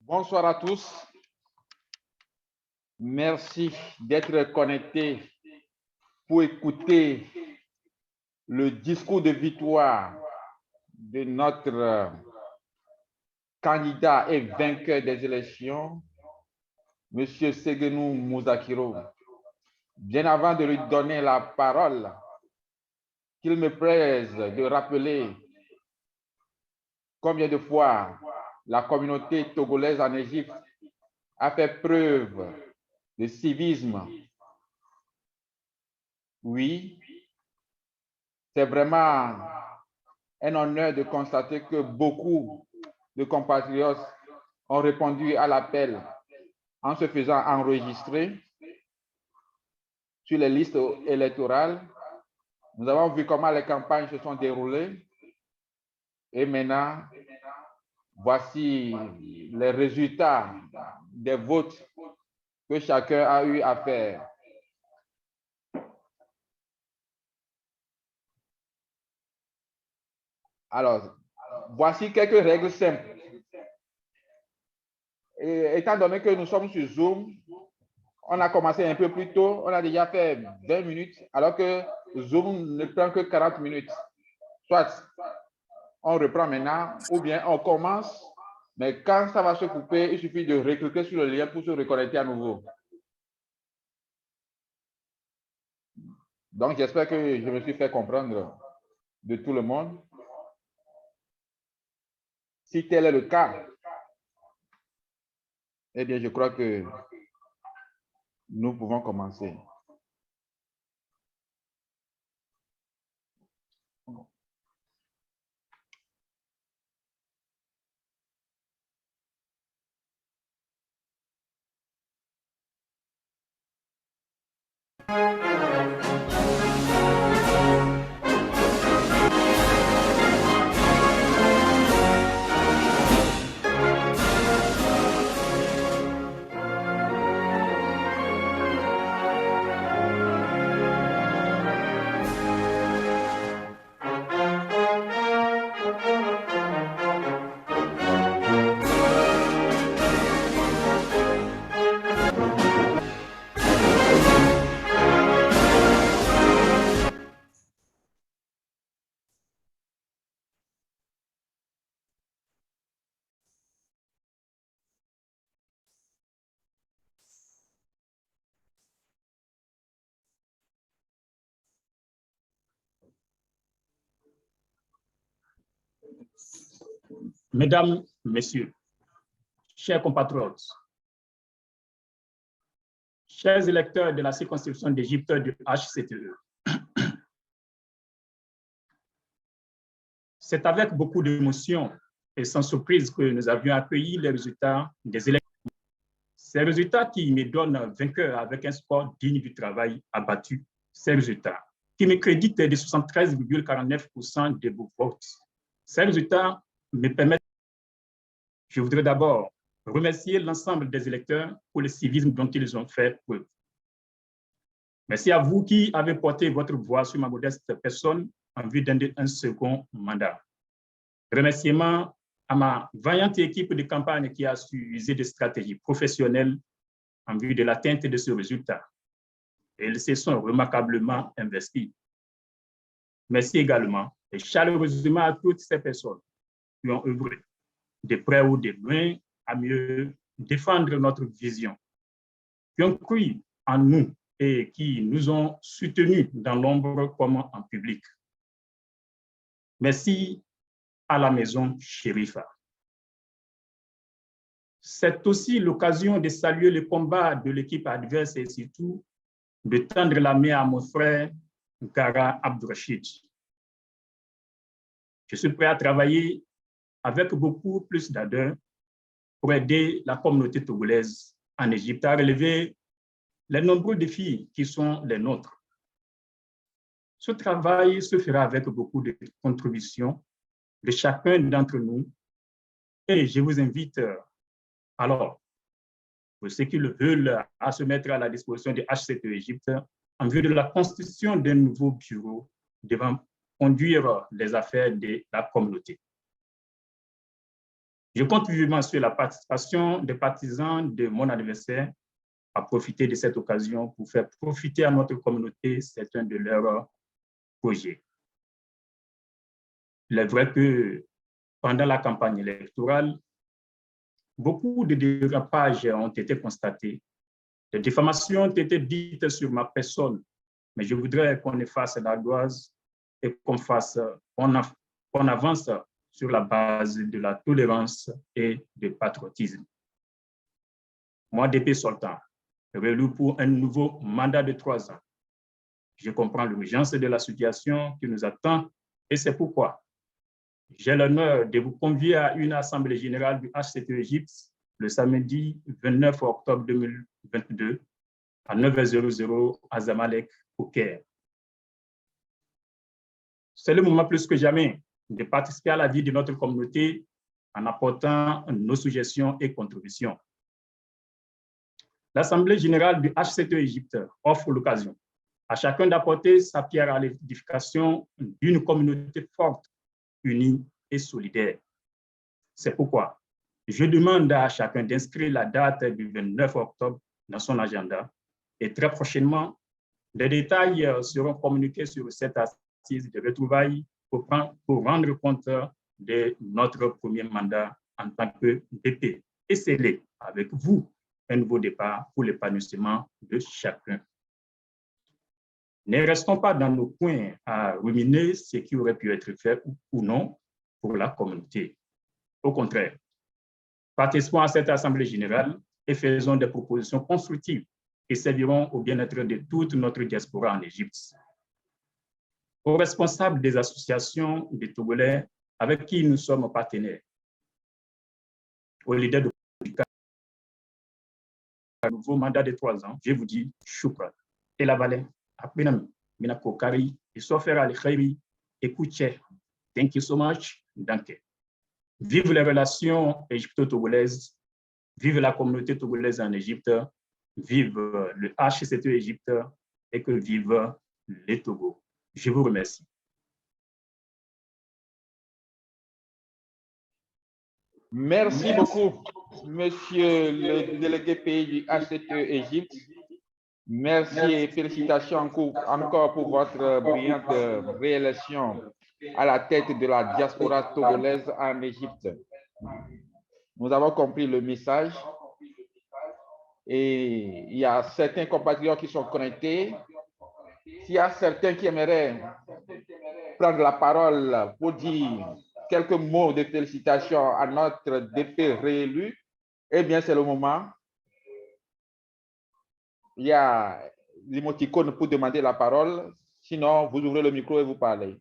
Bonsoir à tous. Merci d'être connectés pour écouter le discours de victoire de notre candidat et vainqueur des élections, M. Segenou Mouzakiro. Bien avant de lui donner la parole, qu'il me plaise de rappeler combien de fois la communauté togolaise en Égypte a fait preuve de civisme. Oui, c'est vraiment un honneur de constater que beaucoup de compatriotes ont répondu à l'appel en se faisant enregistrer sur les listes électorales. Nous avons vu comment les campagnes se sont déroulées et maintenant, voici les résultats des votes que chacun a eu à faire. Alors, voici quelques règles simples. Et étant donné que nous sommes sur Zoom, on a commencé un peu plus tôt, on a déjà fait 20 minutes, alors que Zoom ne prend que 40 minutes. Soit on reprend maintenant, ou bien on commence, mais quand ça va se couper, il suffit de recliquer sur le lien pour se reconnecter à nouveau. Donc, j'espère que je me suis fait comprendre de tout le monde. Si tel est le cas, eh bien, je crois que nous pouvons commencer. Mesdames, Messieurs, chers compatriotes, chers électeurs de la circonscription d'Égypte du HCTE, c'est avec beaucoup d'émotion et sans surprise que nous avions accueilli les résultats des élections. Ces résultats qui me donnent vainqueur avec un score digne du travail abattu. Ces résultats qui me créditent de 73,49% de vos votes. Ces résultats me permettent. Je voudrais d'abord remercier l'ensemble des électeurs pour le civisme dont ils ont fait preuve. Merci à vous qui avez porté votre voix sur ma modeste personne en vue d'un second mandat. Remerciements à ma vaillante équipe de campagne qui a su user de stratégies professionnelles en vue de l'atteinte de ce résultat. Et ils se sont remarquablement investis. Merci également et chaleureusement à toutes ces personnes qui ont œuvré de près ou de loin à mieux défendre notre vision, qui ont cru en nous et qui nous ont soutenus dans l'ombre comme en public. Merci à la maison Sherifa. C'est aussi l'occasion de saluer le combat de l'équipe adverse et surtout de tendre la main à mon frère Gara Abdurrachid. Je suis prêt à travailler avec beaucoup plus d'ardeur pour aider la communauté togolaise en Égypte à relever les nombreux défis qui sont les nôtres. Ce travail se fera avec beaucoup de contributions de chacun d'entre nous et je vous invite alors, pour ceux qui le veulent, à se mettre à la disposition de HCTE Égypte en vue de la constitution d'un nouveau bureau devant conduire les affaires de la communauté. Je compte vivement sur la participation des partisans de mon adversaire à profiter de cette occasion pour faire profiter à notre communauté certains de leurs projets. Il est vrai que pendant la campagne électorale, beaucoup de dérapages ont été constatés. Des diffamations ont été dites sur ma personne, mais je voudrais qu'on efface l'ardoise et qu'on avance sur la base de la tolérance et du patriotisme. Moi, DP Sultan, réélu pour un nouveau mandat de 3 ans. Je comprends l'urgence de la situation qui nous attend et c'est pourquoi j'ai l'honneur de vous convier à une assemblée générale du HCT Égypte le samedi 29 octobre 2022 à 9h00 à Zamalek, au Caire. C'est le moment plus que jamais de participer à la vie de notre communauté en apportant nos suggestions et contributions. L'Assemblée générale du HCT Égypte offre l'occasion à chacun d'apporter sa pierre à l'édification d'une communauté forte, unie et solidaire. C'est pourquoi je demande à chacun d'inscrire la date du 29 octobre dans son agenda et très prochainement, les détails seront communiqués sur cette assise de retrouvailles pour rendre compte de notre premier mandat en tant que DP et sceller avec vous un nouveau départ pour l'épanouissement de chacun. Ne restons pas dans nos coins à ruminer ce qui aurait pu être fait ou non pour la communauté. Au contraire, participons à cette Assemblée générale et faisons des propositions constructives qui serviront au bien-être de toute notre diaspora en Égypte. Aux responsables des associations des Togolais avec qui nous sommes partenaires, aux leaders de un nouveau mandat de 3 ans, je vous dis choukran. Et la valeur, aprenam, minako kari, et sofer al khairi, écoutez. Thank you so much. Danke. Vive les relations égypto-togolaises, vive la communauté togolaise en Égypte, vive le HCT Égypte et que vive les Togo. Je vous remercie. Merci beaucoup, monsieur le délégué pays du HCT Égypte. Merci et félicitations encore pour votre brillante réélection à la tête de la diaspora togolaise en Égypte. Nous avons compris le message et il y a certains compatriotes qui sont connectés. S'il y a certains qui aimeraient prendre la parole pour dire quelques mots de félicitations à notre DP réélu, eh bien, c'est le moment. Il y a l'émoticône pour demander la parole. Sinon, vous ouvrez le micro et vous parlez.